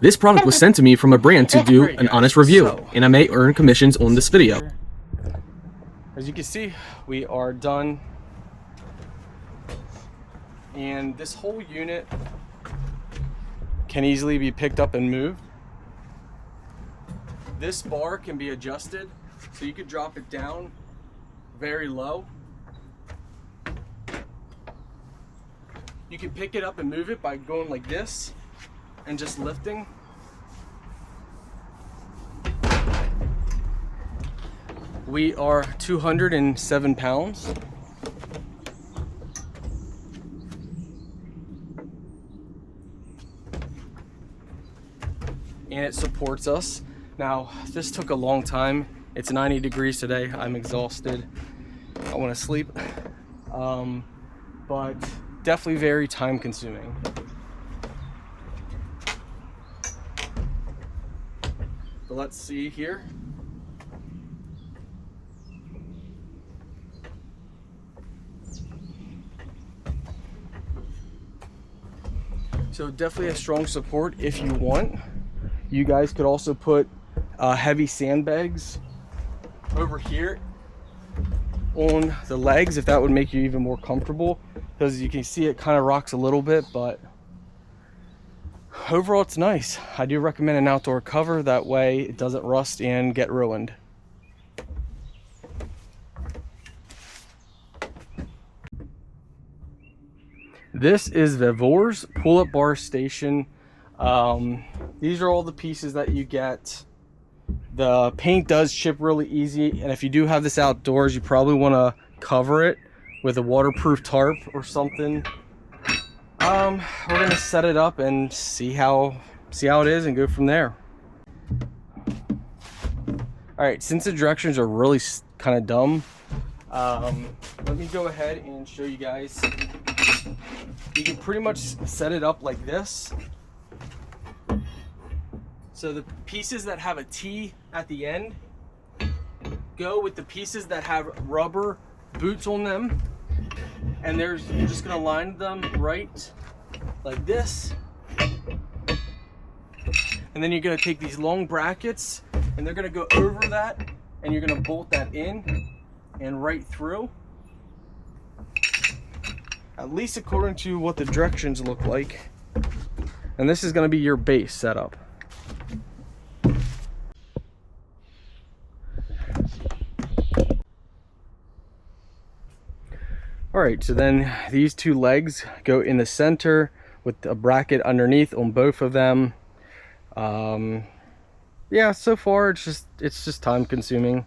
This product was sent to me from a brand to do an honest review, and I may earn commissions on this video. As you can see, we are done. And this whole unit can easily be picked up and moved. This bar can be adjusted, so you could drop it down very low. You can pick it up and move it by going like this and just lifting. We are 207 pounds. And it supports us. Now, this took a long time. It's 90 degrees today. I'm exhausted. I want to sleep. But definitely very time consuming. But let's see here. So definitely a strong support if you want. You guys could also put heavy sandbags over here on the legs if that would make you even more comfortable, because you can see it kind of rocks a little bit, but overall it's nice. I do recommend an outdoor cover, that way it doesn't rust and get ruined. This is VEVOR's pull-up bar station. These are all the pieces that you get. The paint does chip really easy, and if you do have this outdoors, you probably want to cover it with a waterproof tarp or something. We're gonna set it up and see how it is and go from there. All right, since the directions are really kind of dumb, let me go ahead and show you guys. You can pretty much set it up like this. So the pieces that have a T at the end go with the pieces that have rubber boots on them, and you're just gonna line them right like this, and then you're gonna take these long brackets and they're gonna go over that, and you're gonna bolt that in and right through, at least according to what the directions look like. And this is gonna be your base setup. All right, so then these two legs go in the center with a bracket underneath on both of them. Yeah, so far it's just time consuming.